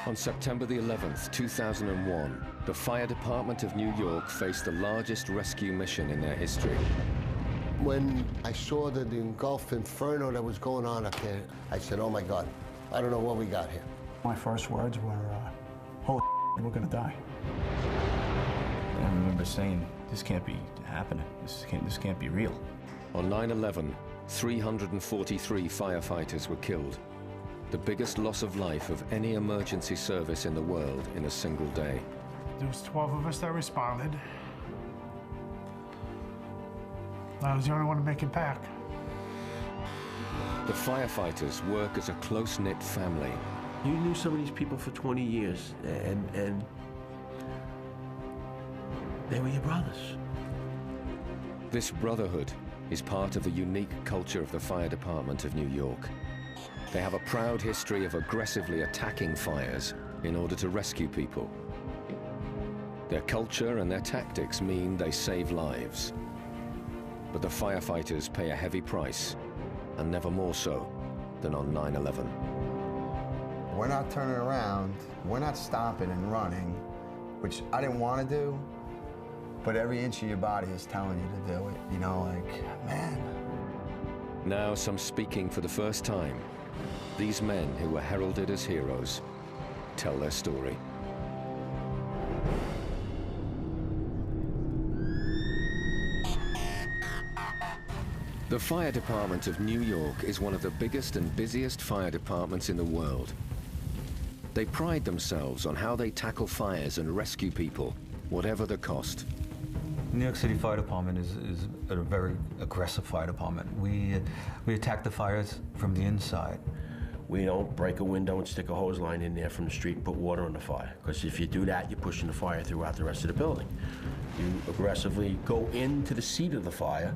On September the 11th, 2001, the Fire Department of New York faced the largest rescue mission in their history. When I saw the engulf inferno that was going on up there, I said, oh my God, I don't know what we got here. My first words were, holy we're gonna die. I remember saying, this can't be happening. This can't be real. On 9/11, 343 firefighters were killed, the biggest loss of life of any emergency service in the world in a single day. There was 12 of us that responded. I was the only one to make it back. The firefighters work as a close-knit family. You knew some of these people for 20 years, and they were your brothers. This brotherhood is part of the unique culture of the Fire Department of New York. They have a proud history of aggressively attacking fires in order to rescue people. Their culture and their tactics mean they save lives. But the firefighters pay a heavy price, and never more so than on 9/11. We're not turning around, we're not stopping and running, which I didn't want to do, but every inch of your body is telling you to do it. You know, like, man. Now some speaking for the first time. These men who were heralded as heroes tell their story. The Fire Department of New York is one of the biggest and busiest fire departments in the world. They pride themselves on how they tackle fires and rescue people, whatever the cost. New York City Fire Department is a very aggressive fire department. We attack the fires from the inside. We don't break a window and stick a hose line in there from the street and put water on the fire, because if you do that, you're pushing the fire throughout the rest of the building. You aggressively go into the seat of the fire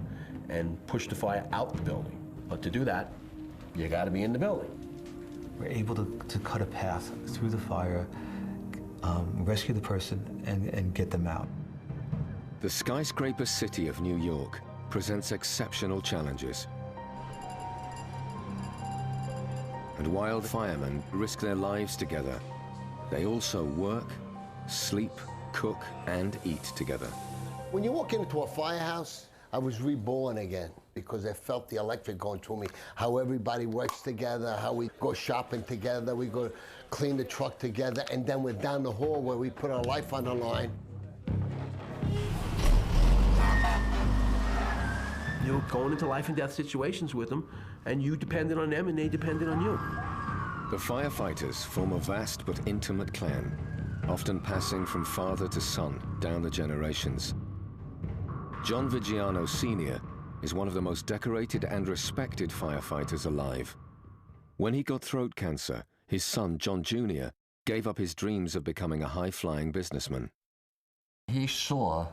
and push the fire out the building. But to do that, you gotta be in the building. We're able to cut a path through the fire, rescue the person, and get them out. The skyscraper city of New York presents exceptional challenges. And while firemen risk their lives together, they also work, sleep, cook, and eat together. When you walk into a firehouse, I was reborn again because I felt the electric going through me, how everybody works together, how we go shopping together, we go clean the truck together, and then we're down the hall where we put our life on the line. You were going into life and death situations with them, and you depended on them and they depended on you. The firefighters form a vast but intimate clan, often passing from father to son down the generations. John Vigiano Sr. is one of the most decorated and respected firefighters alive. When he got throat cancer, his son, John Jr., gave up his dreams of becoming a high-flying businessman. He saw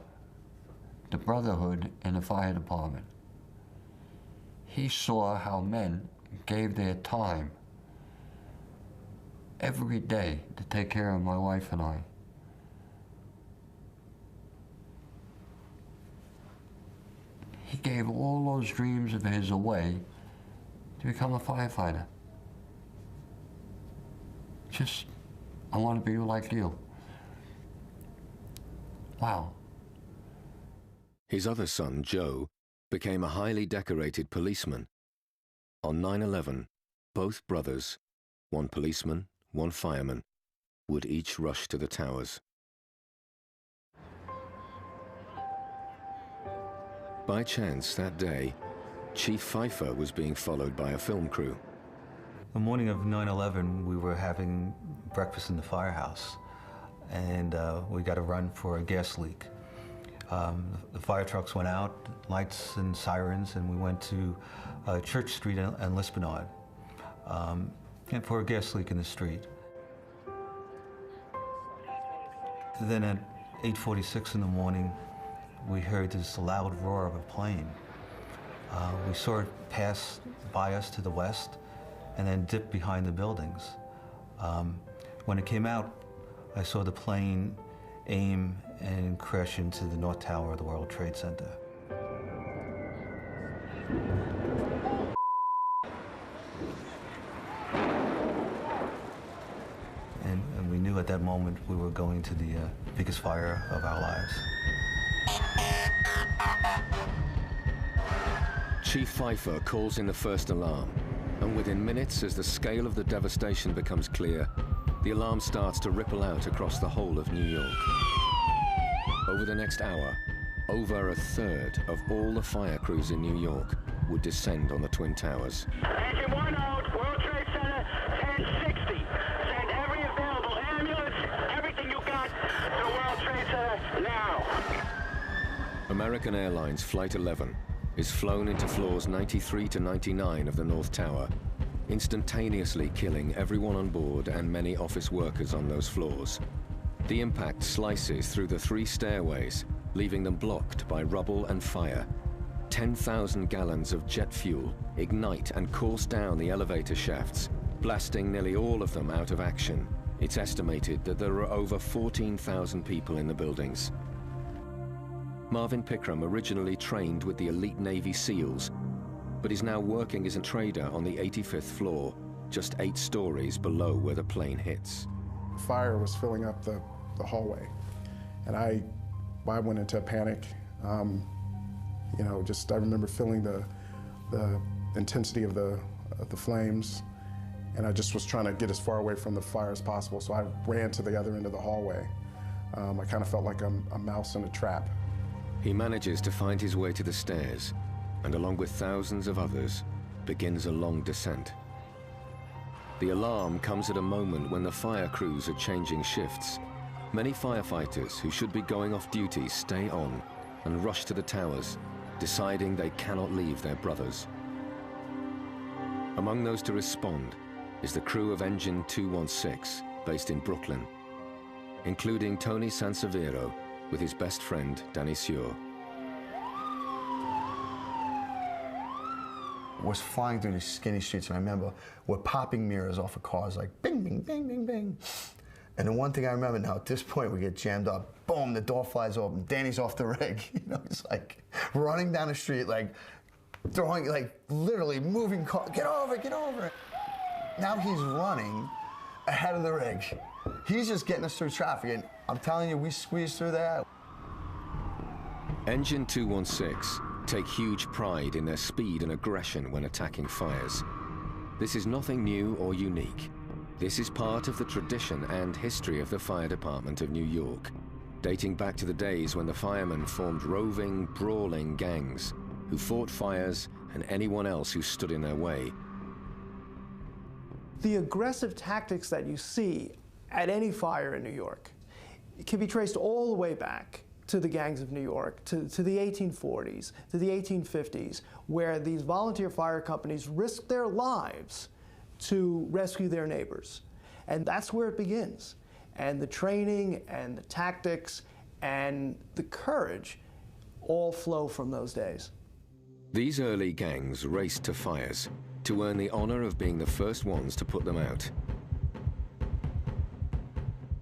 the brotherhood in the fire department. He saw how men gave their time every day to take care of my wife and I. He gave all those dreams of his away to become a firefighter. Just, I want to be like you. Wow. His other son, Joe, became a highly decorated policeman. On 9/11, both brothers, one policeman, one fireman, would each rush to the towers. By chance, that day, Chief Pfeiffer was being followed by a film crew. The morning of 9/11, we were having breakfast in the firehouse, and we got a run for a gas leak. The fire trucks went out, lights and sirens, and we went to Church Street and Lispinard and for a gas leak in the street. Then at 8:46 in the morning, we heard this loud roar of a plane. We saw it pass by us to the west and then dip behind the buildings. When it came out, I saw the plane aim and crash into the North Tower of the World Trade Center. And knew at that moment we were going to the biggest fire of our lives. Chief Pfeiffer calls in the first alarm, and within minutes, as the scale of the devastation becomes clear, the alarm starts to ripple out across the whole of New York. Over the next hour, over a third of all the fire crews in New York would descend on the Twin Towers. Engine 1 out, World Trade Center, 1060. Send every available ambulance, everything you got to World Trade Center now. American Airlines Flight 11 is flown into floors 93 to 99 of the North Tower, instantaneously killing everyone on board and many office workers on those floors. The impact slices through the 3 stairways, leaving them blocked by rubble and fire. 10,000 gallons of jet fuel ignite and course down the elevator shafts, blasting nearly all of them out of action. It's estimated that there are over 14,000 people in the buildings. Marvin Pickram originally trained with the elite Navy SEALs, but is now working as a trader on the 85th floor, just 8 stories below where the plane hits. Fire was filling up the hallway, and I went into a panic. You know, just I remember feeling the intensity of the flames, and I just was trying to get as far away from the fire as possible, so I ran to the other end of the hallway. I kind of felt like a mouse in a trap. He manages to find his way to the stairs, and along with thousands of others, begins a long descent. The alarm comes at a moment when the fire crews are changing shifts. Many firefighters who should be going off duty stay on and rush to the towers, deciding they cannot leave their brothers. Among those to respond is the crew of Engine 216, based in Brooklyn, including Tony Sansevero with his best friend, Danny Sure. Was flying through these skinny streets, and I remember we're popping mirrors off of cars, like bing, bing, bing, bing, bing. And the one thing I remember now, at this point, we get jammed up, boom, the door flies open, Danny's off the rig. You know, it's like running down the street, like throwing, like literally moving car, get over, get over. Now he's running ahead of the rig. He's just getting us through traffic, and I'm telling you, we squeezed through that. Engine 216 take huge pride in their speed and aggression when attacking fires. This is nothing new or unique. This is part of the tradition and history of the fire department of New York, dating back to the days when the firemen formed roving, brawling gangs who fought fires and anyone else who stood in their way. The aggressive tactics that you see at any fire in New York can be traced all the way back to the gangs of New York, to the 1840s, to the 1850s, where these volunteer fire companies risked their lives to rescue their neighbors. And that's where it begins. And the training and the tactics and the courage all flow from those days. These early gangs raced to fires to earn the honor of being the first ones to put them out.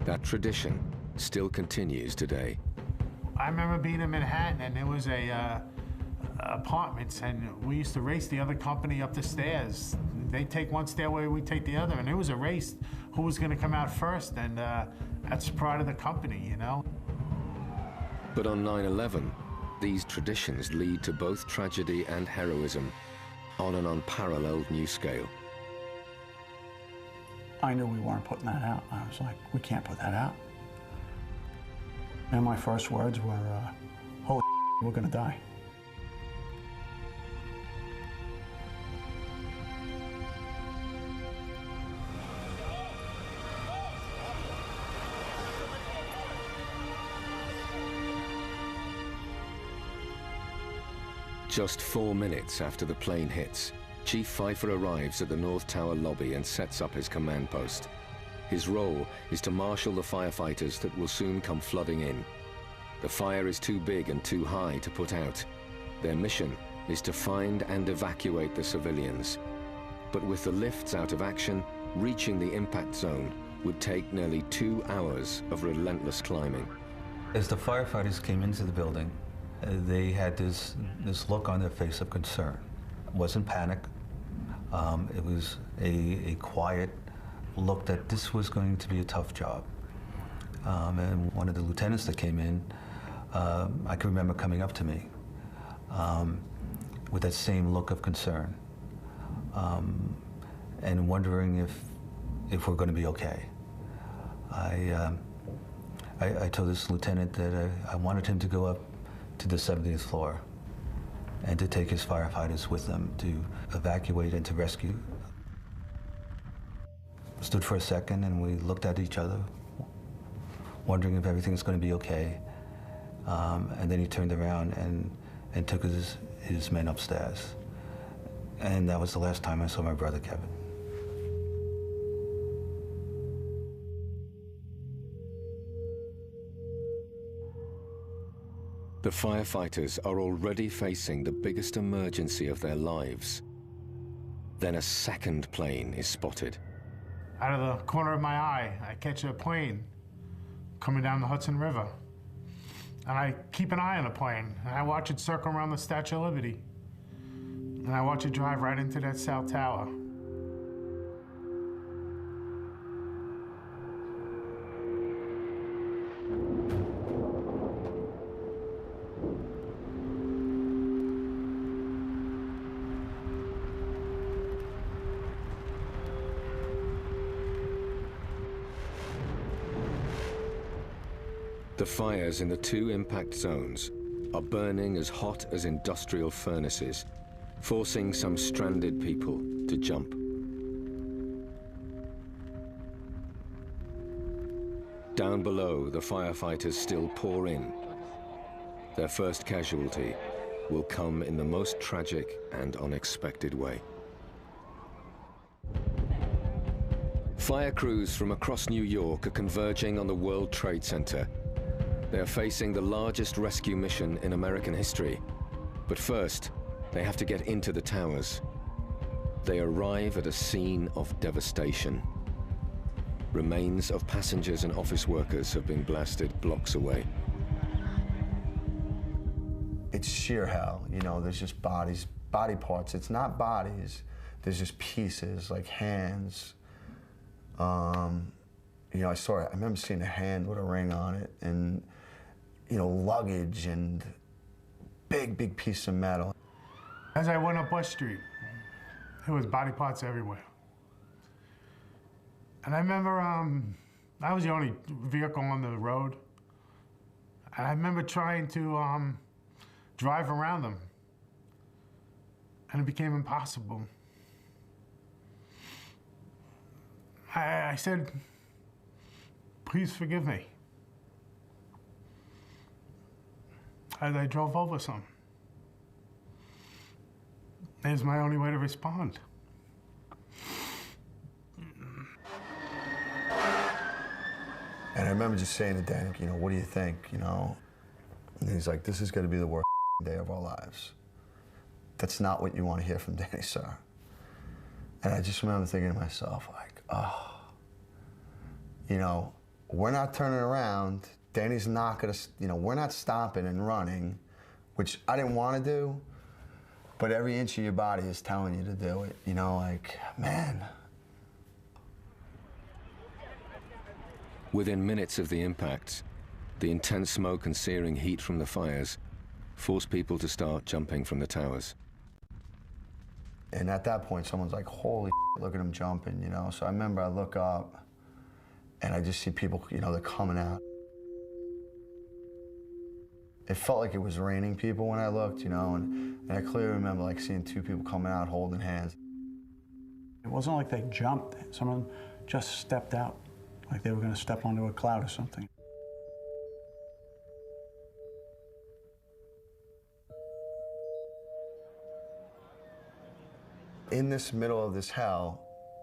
That tradition still continues today. I remember being in Manhattan, and there was apartments, and we used to race the other company up the stairs. They take one stairway, we take the other, and it was a race who was going to come out first, and that's part of the company, you know. But on 9/11, these traditions lead to both tragedy and heroism on an unparalleled new scale. I knew we weren't putting that out. I was like, we can't put that out. And my first words were, holy we're gonna die. Just 4 minutes after the plane hits, Chief Pfeiffer arrives at the North Tower lobby and sets up his command post. His role is to marshal the firefighters that will soon come flooding in. The fire is too big and too high to put out. Their mission is to find and evacuate the civilians. But with the lifts out of action, reaching the impact zone would take nearly 2 hours of relentless climbing. As the firefighters came into the building, they had this look on their face of concern. It wasn't panic. It was a quiet look that this was going to be a tough job. And one of the lieutenants that came in, I can remember coming up to me with that same look of concern and wondering if we're going to be okay. I told this lieutenant that I wanted him to go up to the 70th floor and to take his firefighters with them to evacuate and to rescue. Stood for a second and we looked at each other, wondering if everything's going to be okay. And then he turned around and took his men upstairs. And that was the last time I saw my brother, Kevin. The firefighters are already facing the biggest emergency of their lives. Then a second plane is spotted. Out of the corner of my eye, I catch a plane coming down the Hudson River. And I keep an eye on the plane, and I watch it circle around the Statue of Liberty. And I watch it drive right into that South Tower. The fires in the two impact zones are burning as hot as industrial furnaces, forcing some stranded people to jump. Down below, the firefighters still pour in. Their first casualty will come in the most tragic and unexpected way. Fire crews from across New York are converging on the World Trade Center. They are facing the largest rescue mission in American history. But first, they have to get into the towers. They arrive at a scene of devastation. Remains of passengers and office workers have been blasted blocks away. It's sheer hell, you know, there's just bodies, body parts. It's not bodies, there's just pieces, like hands. You know, I remember seeing a hand with a ring on it, and you know, luggage and big piece of metal. As I went up West Street, there was body parts everywhere. And I remember I was the only vehicle on the road. And I remember trying to drive around them. And it became impossible. I said, please forgive me. As I drove over some. It was my only way to respond. And I remember just saying to Dan, you know, what do you think, you know? And he's like, this is gonna be the worst day of our lives. That's not what you want to hear from Danny, sir. And I just remember thinking to myself, like, oh, you know, we're not turning around. Danny's not gonna, you know, we're not stopping and running, which I didn't want to do, but every inch of your body is telling you to do it. You know, like, man. Within minutes of the impact, the intense smoke and searing heat from the fires forced people to start jumping from the towers. And at that point, someone's like, holy shit, look at him jumping, you know? So I remember I look up, and I just see people, you know, they're coming out. It felt like it was raining people when I looked, you know, and I clearly remember like seeing two people coming out holding hands. It wasn't like they jumped. Someone just stepped out, like they were going to step onto a cloud or something. In this middle of this hell,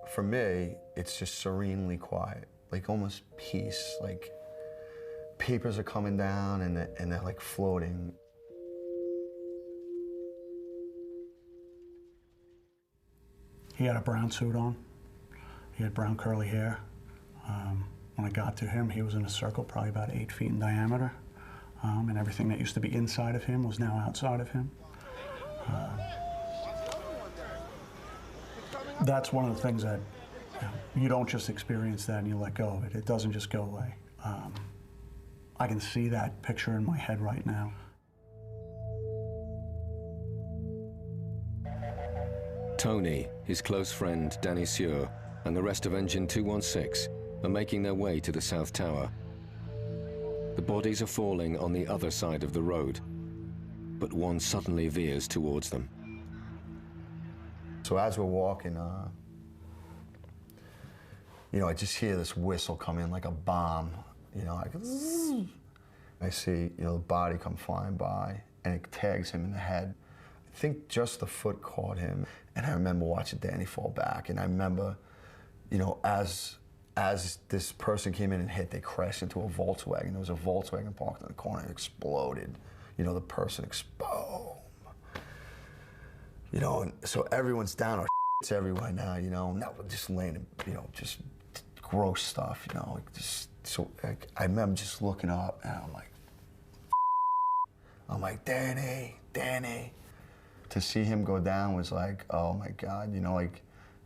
for me, it's just serenely quiet, like almost peace, like papers are coming down and they're like floating. He had a brown suit on. He had brown curly hair. When I got to him, he was in a circle probably about 8 feet in diameter. And everything that used to be inside of him was now outside of him. That's one of the things that you don't just experience that and you let go of it. It doesn't just go away. I can see that picture in my head right now. Tony, his close friend Danny Suhr, and the rest of Engine 216 are making their way to the South Tower. The bodies are falling on the other side of the road, but one suddenly veers towards them. So as we're walking, I just hear this whistle come in like a bomb, like zzz. I see, the body come flying by, and it tags him in the head. I think just the foot caught him, and I remember watching Danny fall back, and I remember, as this person came in and hit, they crashed into a Volkswagen. There was a Volkswagen parked in the corner, it exploded. The person exploded. And so everyone's down, our shit's everywhere now, now we're just laying, just gross stuff, I remember just looking up, and I'm like, Danny. To see him go down was like, oh my God,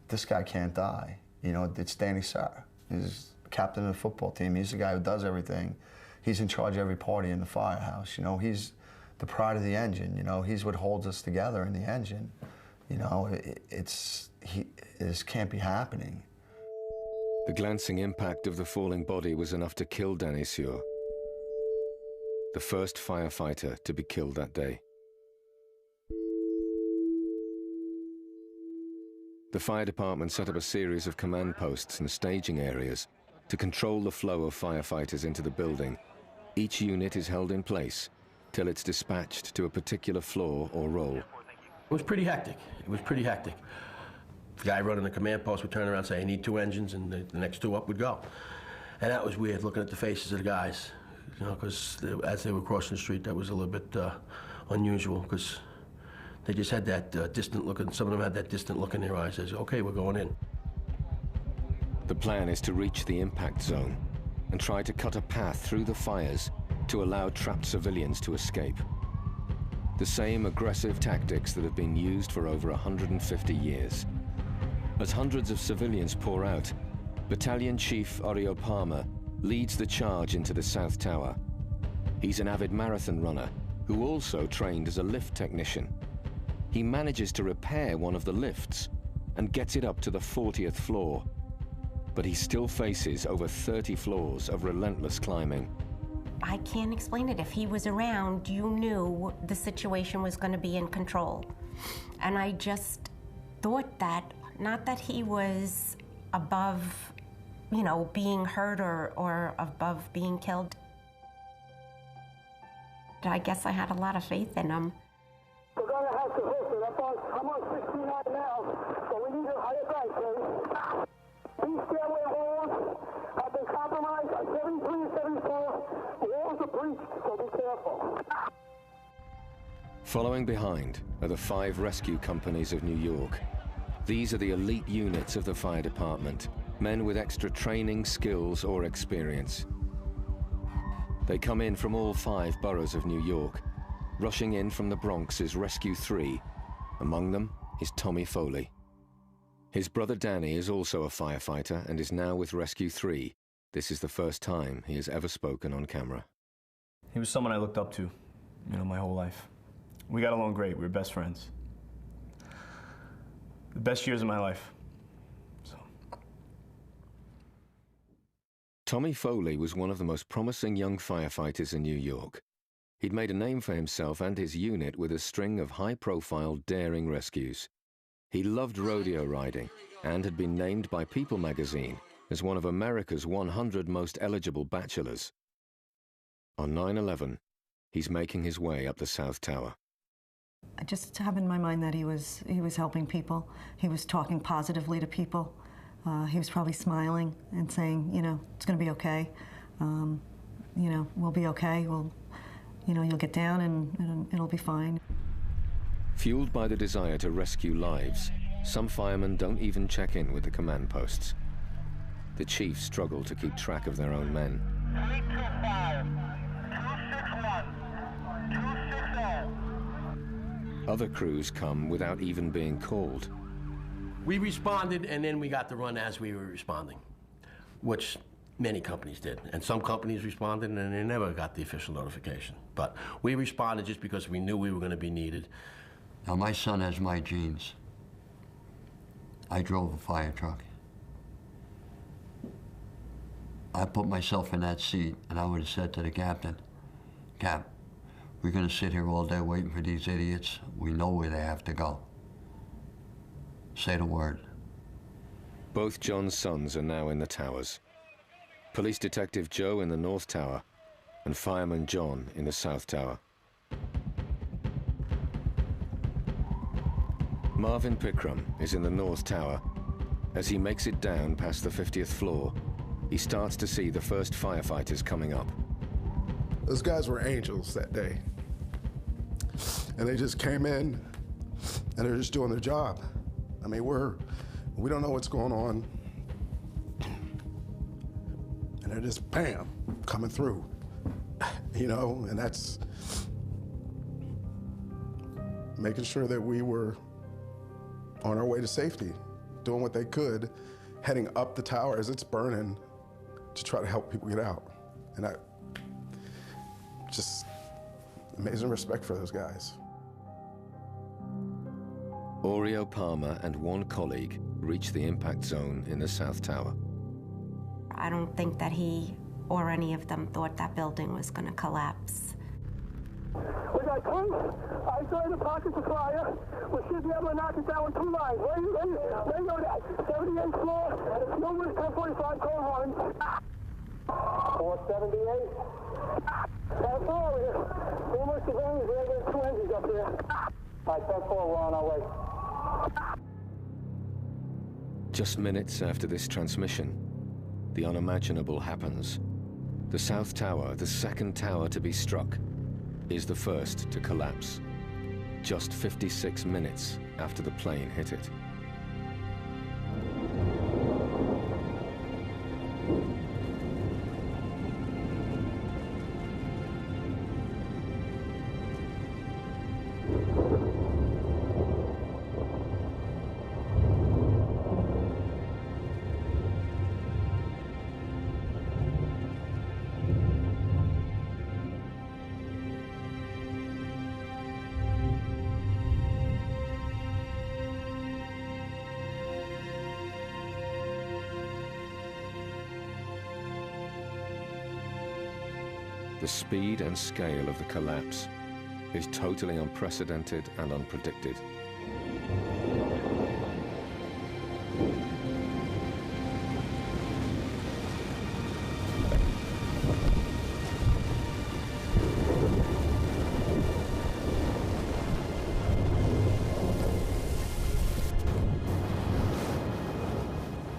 this guy can't die. It's Danny Suhr. He's captain of the football team. He's the guy who does everything. He's in charge of every party in the firehouse. He's the pride of the engine. He's what holds us together in the engine. This can't be happening. The glancing impact of the falling body was enough to kill Danny Suhr, the first firefighter to be killed that day. The fire department set up a series of command posts and staging areas to control the flow of firefighters into the building. Each unit is held in place till it's dispatched to a particular floor or role. It was pretty hectic. The guy running the command post would turn around and say, I need 2 engines, and the next 2 up would go. And that was weird, looking at the faces of the guys, because as they were crossing the street, that was a little bit unusual, because they just had that distant look, and some of them had that distant look in their eyes as, okay, we're going in. The plan is to reach the impact zone and try to cut a path through the fires to allow trapped civilians to escape. The same aggressive tactics that have been used for over 150 years. As hundreds of civilians pour out, Battalion Chief Oriol Palmer leads the charge into the South Tower. He's an avid marathon runner who also trained as a lift technician. He manages to repair one of the lifts and gets it up to the 40th floor. But he still faces over 30 floors of relentless climbing. I can't explain it. If he was around, you knew the situation was going to be in control. And I just thought that, not that he was above, being hurt or above being killed. I guess I had a lot of faith in him. We're going to have to hit it. I'm on 69 now, so we need a higher bank, please. These stairway walls have been compromised on 73 and 74. Walls are breached, so be careful. Following behind are the 5 rescue companies of New York. These are the elite units of the fire department, men with extra training, skills, or experience. They come in from all 5 boroughs of New York. Rushing in from the Bronx is Rescue 3. Among them is Tommy Foley. His brother Danny is also a firefighter and is now with Rescue 3. This is the first time he has ever spoken on camera. He was someone I looked up to, my whole life. We got along great. We were best friends. The best years of my life. Tommy Foley was one of the most promising young firefighters in New York. He'd made a name for himself and his unit with a string of high-profile, daring rescues. He loved rodeo riding and had been named by People magazine as one of America's 100 most eligible bachelors. On 9/11, he's making his way up the South Tower. I just have in my mind that he was helping people. He was talking positively to people. He was probably smiling and saying, it's going to be okay. We'll be okay. You'll get down and it'll be fine. Fueled by the desire to rescue lives, some firemen don't even check in with the command posts. The chiefs struggle to keep track of their own men. 325, 261, 260. Other crews come without even being called. We responded, and then we got to run as we were responding, which Many companies did, and some companies responded and they never got the official notification. But we responded just because we knew we were going to be needed. Now, my son has my genes. I drove a fire truck. I put myself in that seat, and I would have said to the captain, Cap, we're going to sit here all day waiting for these idiots. We know where they have to go. Say the word. Both John's sons are now in the towers. Police Detective Joe in the North Tower, and Fireman John in the South Tower. Marvin Pickram is in the North Tower. As he makes it down past the 50th floor, he starts to see the first firefighters coming up. Those guys were angels that day. And they just came in, and they're just doing their job. I mean, we don't know what's going on. And they're just, bam, coming through. You know, and that's making sure that we were on our way to safety, doing what they could, heading up the tower as it's burning to try to help people get out. And I just, amazing respect for those guys. Oreo Palmer and one colleague reach the impact zone in the South Tower. I don't think that he or any of them thought that building was going to collapse. We got two isolated pockets of fire. We should be able to knock it down with 2 lines. Where you know that? 78th floor, and it's numerous 1045 code lines. 478. That's all here. Numerous civilians, there's 2 engines up there. All right, 10-4, we're on our way. Just minutes after this transmission, the unimaginable happens. The South Tower, the second tower to be struck, is the first to collapse, just 56 minutes after the plane hit it. The speed and scale of the collapse is totally unprecedented and unpredicted.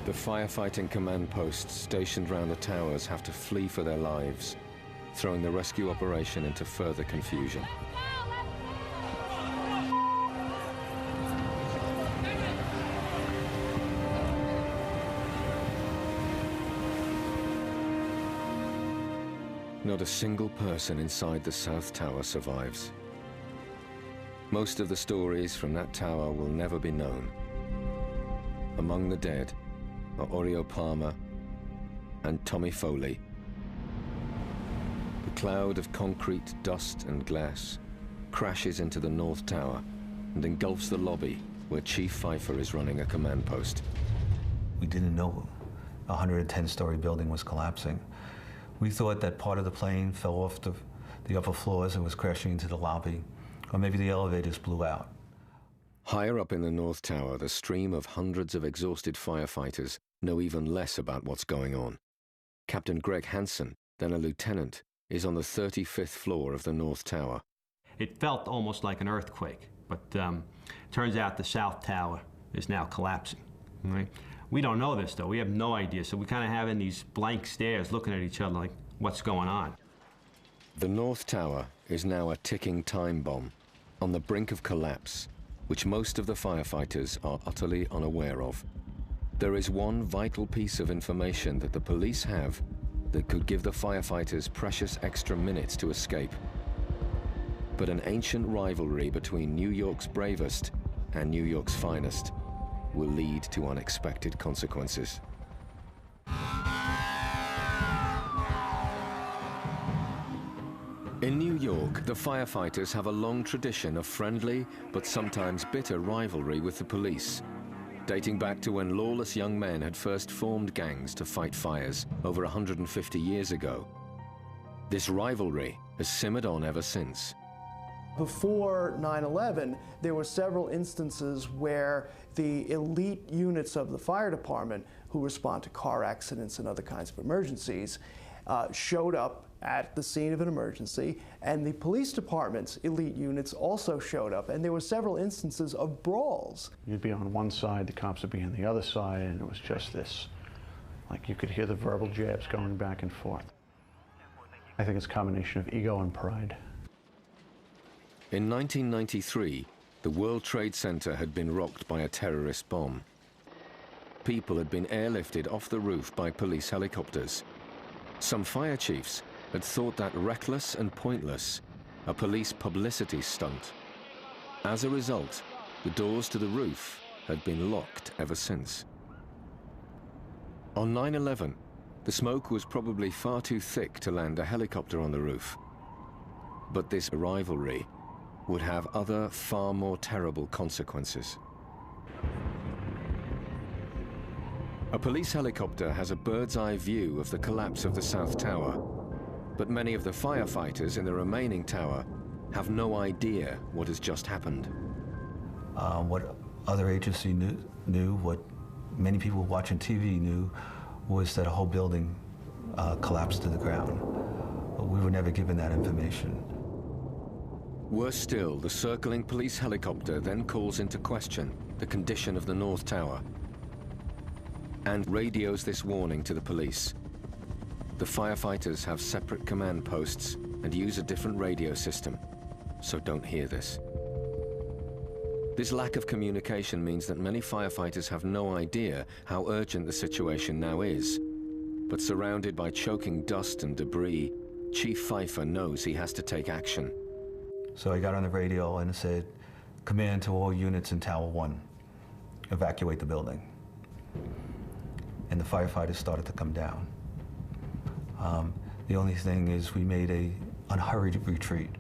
The firefighting command posts stationed around the towers have to flee for their lives, throwing the rescue operation into further confusion. Not a single person inside the South Tower survives. Most of the stories from that tower will never be known. Among the dead are Oreo Palmer and Tommy Foley. The cloud of concrete, dust and glass crashes into the North Tower and engulfs the lobby where Chief Pfeiffer is running a command post. We didn't know a 110-story building was collapsing. We thought that part of the plane fell off the upper floors and was crashing into the lobby, or maybe the elevators blew out. Higher up in the North Tower, the stream of hundreds of exhausted firefighters know even less about what's going on. Captain Greg Hansen, then a lieutenant, is on the 35th floor of the North Tower. It felt almost like an earthquake, but turns out the South Tower is now collapsing. Right? We don't know this, though. We have no idea, so we kind of having these blank stares looking at each other like, what's going on? The North Tower is now a ticking time bomb on the brink of collapse, which most of the firefighters are utterly unaware of. There is one vital piece of information that the police have that could give the firefighters precious extra minutes to escape. But an ancient rivalry between New York's bravest and New York's finest will lead to unexpected consequences. In New York, the firefighters have a long tradition of friendly but sometimes bitter rivalry with the police, dating back to when lawless young men had first formed gangs to fight fires over 150 years ago. This rivalry has simmered on ever since. Before 9/11, there were several instances where the elite units of the fire department who respond to car accidents and other kinds of emergencies showed up at the scene of an emergency, and the police department's elite units also showed up, and there were several instances of brawls. You'd be on one side, the cops would be on the other side, and it was just this, like you could hear the verbal jabs going back and forth. I think it's a combination of ego and pride. In 1993, the World Trade Center had been rocked by a terrorist bomb. People had been airlifted off the roof by police helicopters. Some fire chiefs had thought that reckless and pointless, a police publicity stunt. As a result, the doors to the roof had been locked ever since. On 9/11, the smoke was probably far too thick to land a helicopter on the roof. But this rivalry would have other, far more terrible consequences. A police helicopter has a bird's-eye view of the collapse of the South Tower, but many of the firefighters in the remaining tower have no idea what has just happened. What other agency knew, what many people watching TV knew, was that a whole building collapsed to the ground. But we were never given that information. Worse still, the circling police helicopter then calls into question the condition of the North Tower and radios this warning to the police. The firefighters have separate command posts and use a different radio system, so don't hear this. This lack of communication means that many firefighters have no idea how urgent the situation now is. But surrounded by choking dust and debris, Chief Pfeiffer knows he has to take action. So I got on the radio and it said, "Command to all units in Tower 1, evacuate the building." And the firefighters started to come down. The only thing is we made a unhurried retreat.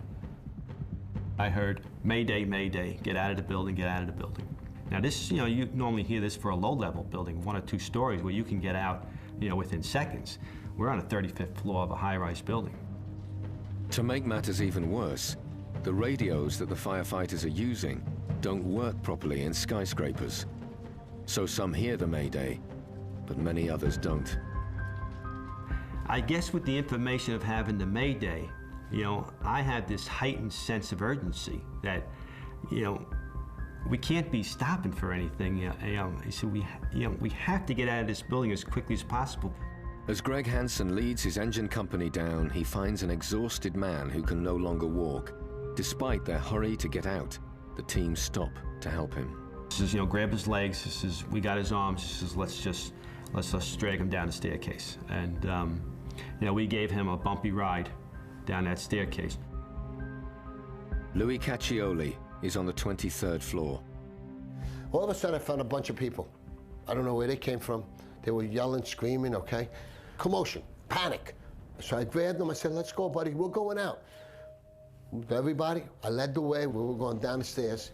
I heard, "Mayday, Mayday, get out of the building, get out of the building." Now this, you normally hear this for a low-level building, 1 or 2 stories, where you can get out, within seconds. We're on the 35th floor of a high-rise building. To make matters even worse, the radios that the firefighters are using don't work properly in skyscrapers. So some hear the Mayday, but many others don't. I guess with the information of having the Mayday, I had this heightened sense of urgency that, we can't be stopping for anything. So we have to get out of this building as quickly as possible. As Greg Hansen leads his engine company down, he finds an exhausted man who can no longer walk. Despite their hurry to get out, the team stop to help him. He says, grab his legs. He says, we got his arms. He says, let's just drag him down the staircase. And, we gave him a bumpy ride down that staircase. Louis Caccioli is on the 23rd floor. All of a sudden, I found a bunch of people. I don't know where they came from. They were yelling, screaming, okay? Commotion, panic. So I grabbed them, I said, "Let's go, buddy, we're going out." Everybody, I led the way, we were going down the stairs.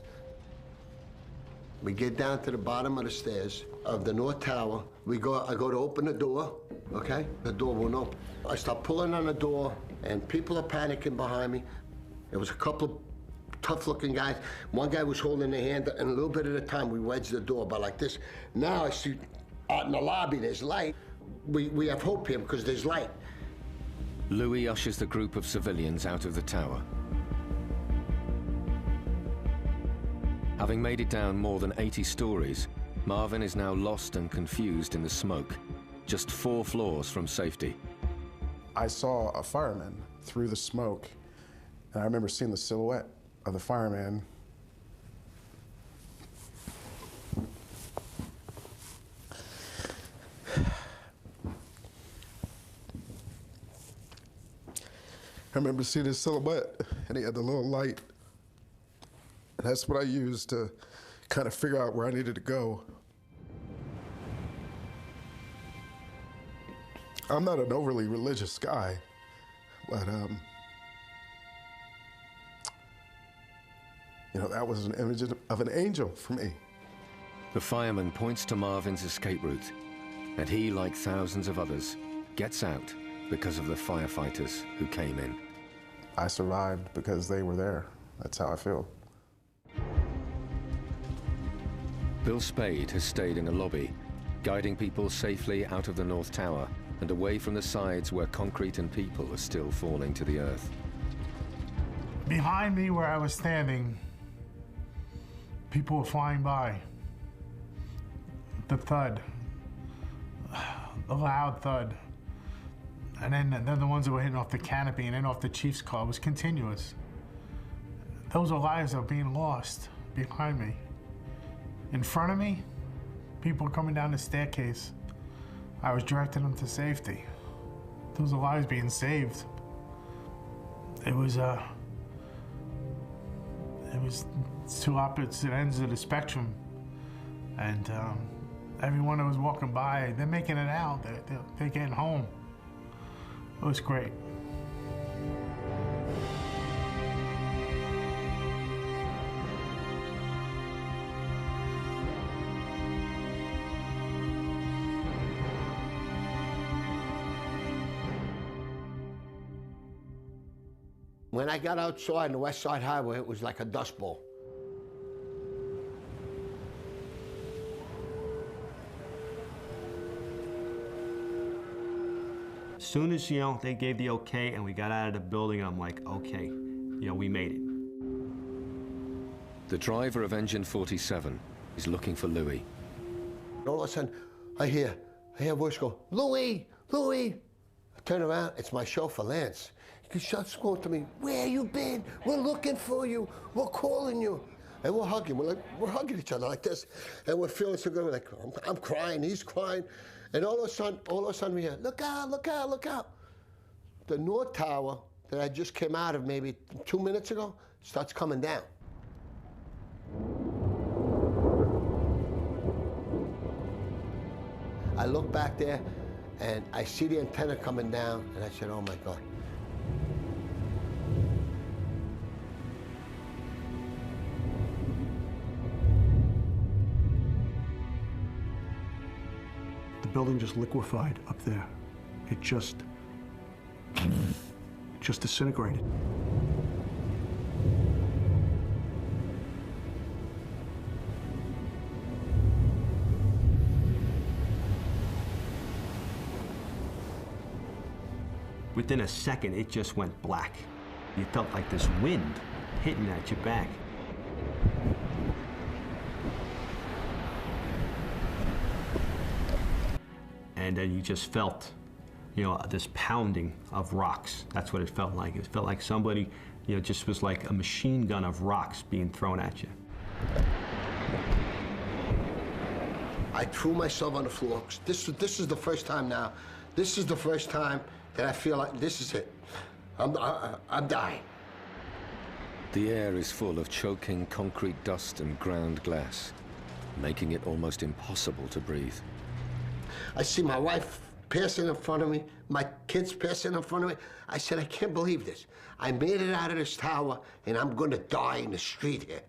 We get down to the bottom of the stairs of the North Tower. I go to open the door, okay? The door won't open. I start pulling on the door, and people are panicking behind me. There was a couple of tough-looking guys. One guy was holding the hand, and a little bit at a time, we wedged the door about like this. Now I see out in the lobby, there's light. We have hope here because there's light. Louis ushers the group of civilians out of the tower. Having made it down more than 80 stories, Marvin is now lost and confused in the smoke, just 4 floors from safety. I saw a fireman through the smoke, and I remember seeing the silhouette of the fireman. I remember seeing his silhouette, and he had the little light. And that's what I used to kind of figure out where I needed to go. I'm not an overly religious guy, but You know, that was an image of an angel for me. The fireman points to Marvin's escape route, and he, like thousands of others, gets out because of the firefighters who came in. I survived because they were there. That's how I feel. Bill Spade has stayed in the lobby, guiding people safely out of the North Tower and away from the sides where concrete and people are still falling to the earth. Behind me where I was standing, people were flying by. The thud, the loud thud. And then the ones that were hitting off the canopy and then off the chief's car was continuous. Those are lives that are being lost behind me. In front of me, people coming down the staircase. I was directing them to safety. Those are lives being saved. It was two opposite ends of the spectrum. And everyone that was walking by, they're making it out. They're getting home. It was great. When I got outside on the West Side Highway, it was like a dust bowl. As soon as, they gave the okay and we got out of the building, I'm like, okay, we made it. The driver of Engine 47 is looking for Louis. All of a sudden, I hear a voice go, "Louis, Louis." I turn around, it's my chauffeur, Lance. He starts going to me, "Where you been? We're looking for you. We're calling you." And we're hugging. We're hugging each other like this. And we're feeling so good. We're like, I'm crying, he's crying. And all of a sudden we hear, "Look out, look out, look out." The North Tower that I just came out of maybe 2 minutes ago starts coming down. I look back there and I see the antenna coming down and I said, "Oh my God." The building just liquefied up there. It just disintegrated. Within a second, it just went black. You felt like this wind hitting at your back. And then you just felt, this pounding of rocks. That's what it felt like. It felt like somebody, just was like a machine gun of rocks being thrown at you. I threw myself on the floor. This is the first time now. This is the first time that I feel like this is it. I'm dying. The air is full of choking concrete dust and ground glass, making it almost impossible to breathe. I see my wife passing in front of me, my kids passing in front of me. I said, I can't believe this. I made it out of this tower, and I'm gonna die in the street here.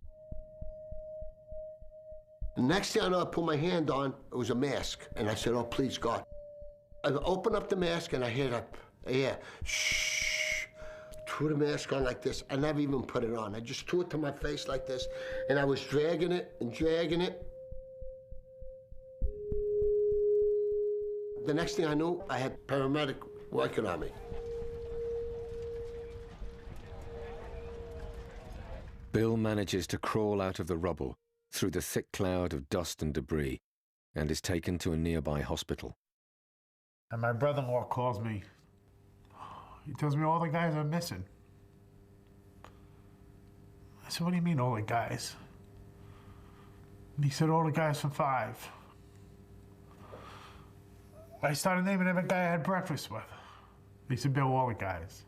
The next thing I know, I put my hand on, it was a mask, and I said, "Oh, please, God." I open up the mask, and I hear shh. Threw the mask on like this. I never even put it on. I just threw it to my face like this, and I was dragging it and dragging it. The next thing I knew, I had paramedic working on me. Bill manages to crawl out of the rubble through the thick cloud of dust and debris and is taken to a nearby hospital. And my brother-in-law calls me. He tells me all the guys are missing. I said, "What do you mean, all the guys?" And he said, "All the guys from 5. I started naming every guy I had breakfast with. He said, "Bill, all the guys."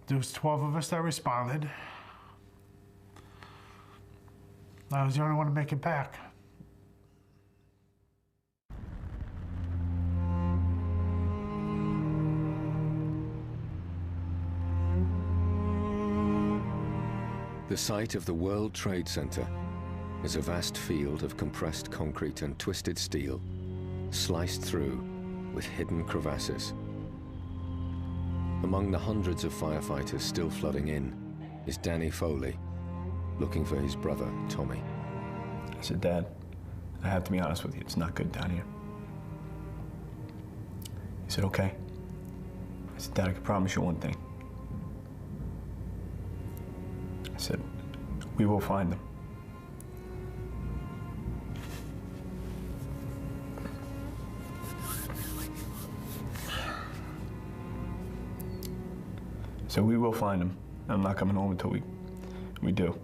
There was 12 of us that responded. I was the only one to make it back. The site of the World Trade Center is a vast field of compressed concrete and twisted steel, sliced through with hidden crevasses. Among the hundreds of firefighters still flooding in is Danny Foley, looking for his brother, Tommy. I said, Dad, I have to be honest with you, it's not good down here. He said, okay. I said, Dad, I can promise you one thing. I said, we will find them. So we will find them. I'm not coming home until we do.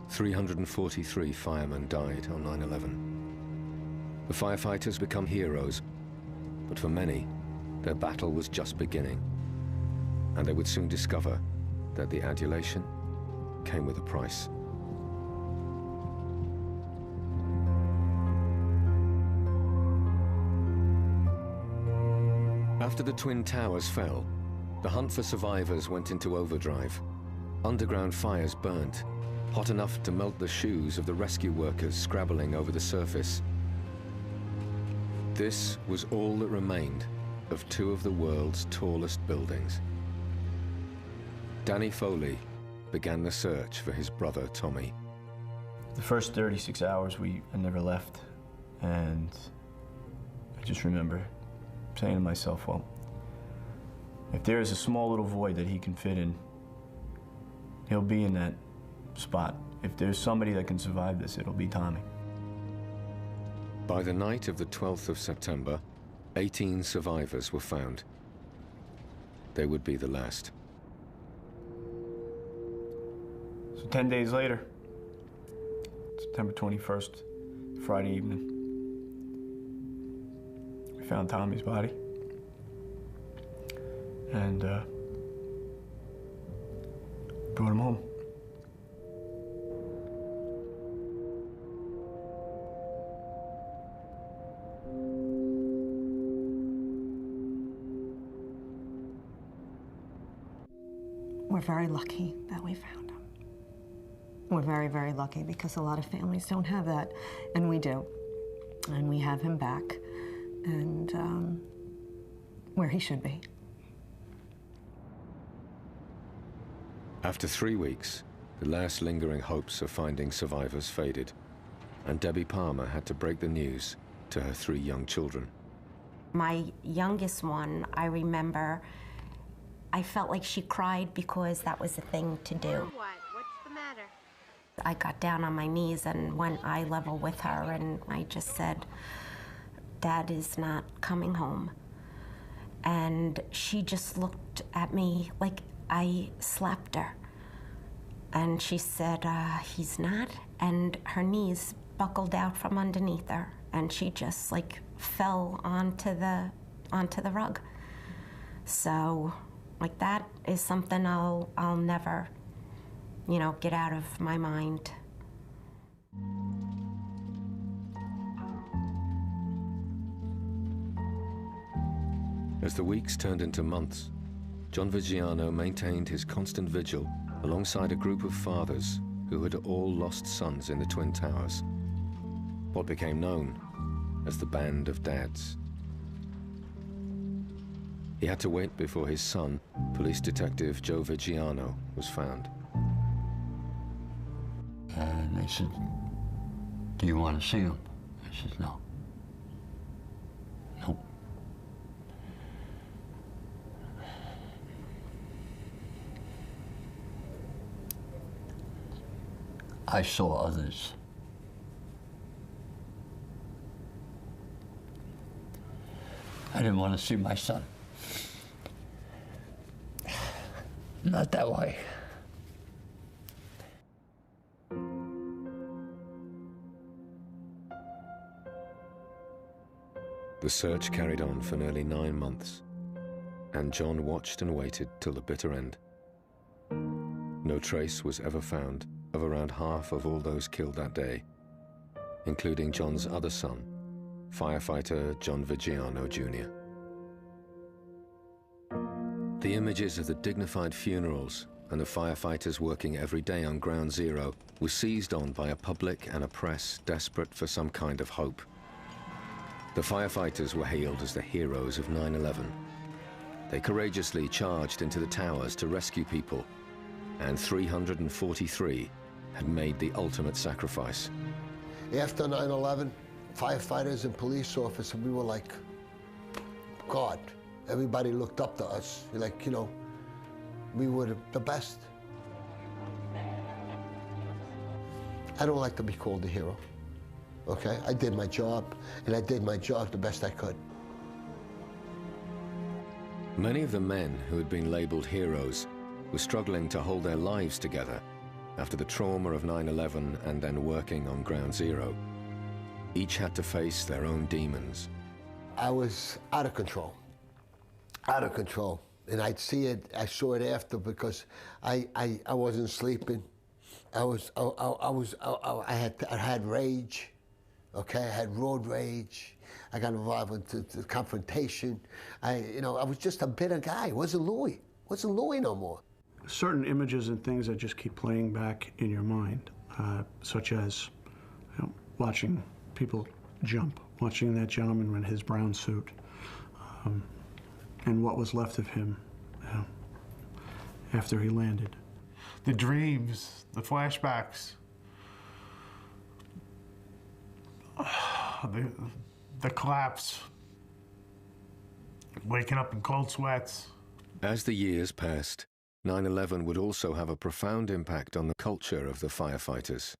343 firemen died on 9/11. The firefighters become heroes, but for many, their battle was just beginning, and they would soon discover that the adulation came with a price. After the Twin Towers fell, the hunt for survivors went into overdrive. Underground fires burnt, hot enough to melt the shoes of the rescue workers scrabbling over the surface. This was all that remained of two of the world's tallest buildings. Danny Foley began the search for his brother, Tommy. The first 36 hours, I never left, and I just remember saying to myself, well, if there is a small little void that he can fit in, he'll be in that spot. If there's somebody that can survive this, it'll be Tommy. By the night of the 12th of September, 18 survivors were found. They would be the last. So 10 days later, September 21st, Friday evening, we found Tommy's body. And brought him home. We're very lucky that we found him. We're very, very lucky because a lot of families don't have that, and we do. And we have him back, and where he should be. After 3 weeks, the last lingering hopes of finding survivors faded, and Debbie Palmer had to break the news to her 3 young children. My youngest one, I remember, I felt like she cried because that was the thing to do. What? What's the matter? I got down on my knees and went eye level with her, and I just said, Dad is not coming home. And she just looked at me like I slapped her. And she said, he's not. And her knees buckled out from underneath her, and she just like fell onto the rug. So, like, that is something I'll never, get out of my mind. As the weeks turned into months, John Vigiano maintained his constant vigil alongside a group of fathers who had all lost sons in the Twin Towers, what became known as the Band of Dads. He had to wait before his son, police detective Joe Vigiano, was found. And they said, do you want to see him? I said, no. Nope. I saw others. I didn't want to see my son. Not that way. The search carried on for nearly 9 months, and John watched and waited till the bitter end. No trace was ever found of around half of all those killed that day, including John's other son, firefighter John Vigiano Jr. The images of the dignified funerals and the firefighters working every day on Ground Zero were seized on by a public and a press desperate for some kind of hope. The firefighters were hailed as the heroes of 9/11. They courageously charged into the towers to rescue people, and 343 had made the ultimate sacrifice. After 9/11, firefighters and police officers, we were like, God. Everybody looked up to us. Like, you know, we were the best. I don't like to be called a hero, okay? I did my job, and I did my job the best I could. Many of the men who had been labeled heroes were struggling to hold their lives together after the trauma of 9/11 and then working on Ground Zero. Each had to face their own demons. I was out of control. Out of control. And I'd see it, I saw it after because I wasn't sleeping. I had rage, okay? I had road rage. I got involved into the confrontation. I was just a bitter guy. Wasn't Louis no more. Certain images and things that just keep playing back in your mind, such as watching people jump, watching that gentleman in his brown suit, and what was left of him after he landed. The dreams, the flashbacks, the collapse, waking up in cold sweats. As the years passed, 9/11 would also have a profound impact on the culture of the firefighters.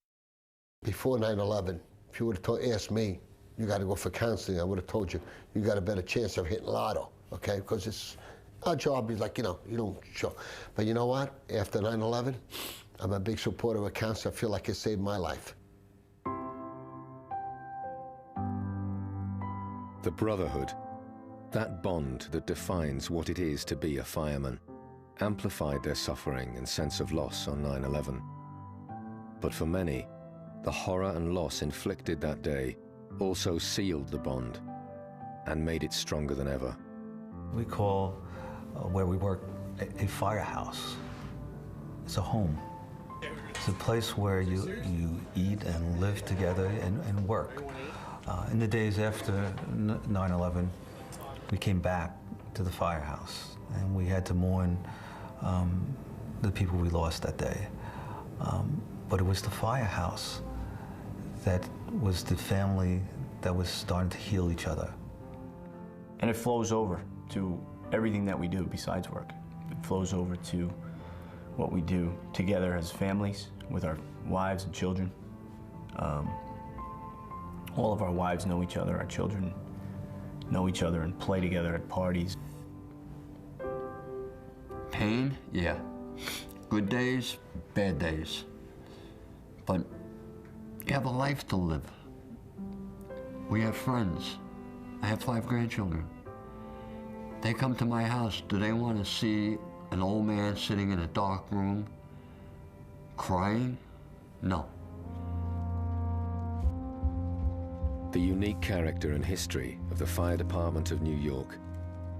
Before 9/11, if you would have asked me, you got to go for counseling, I would have told you, you got a better chance of hitting lotto, okay? Because it's our job is like, you don't show. But you know what? After 9/11, I'm a big supporter of counseling. I feel like it saved my life. The brotherhood, that bond that defines what it is to be a fireman, amplified their suffering and sense of loss on 9/11. But for many, the horror and loss inflicted that day also sealed the bond and made it stronger than ever. We call where we work a firehouse. It's a home. It's a place where you eat and live together and work. In the days after 9/11, we came back to the firehouse and we had to mourn the people we lost that day. But it was the firehouse that was the family that was starting to heal each other. And it flows over to everything that we do besides work. It flows over to what we do together as families, with our wives and children. All of our wives know each other, our children know each other and play together at parties. Pain, yeah. Good days, bad days. But you have a life to live. We have friends. I have 5 grandchildren. They come to my house. Do they want to see an old man sitting in a dark room crying? No. The unique character and history of the Fire Department of New York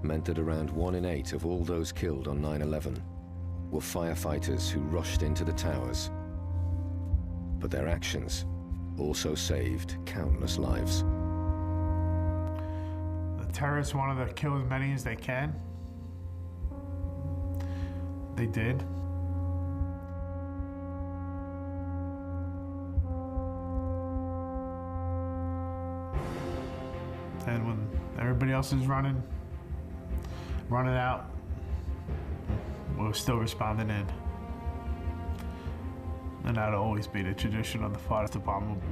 meant that around 1 in 8 of all those killed on 9/11 were firefighters who rushed into the towers. But their actions also saved countless lives. The terrorists wanted to kill as many as they can. They did. And when everybody else is running out, we're still responding in. And that'll always be the tradition of the fire department.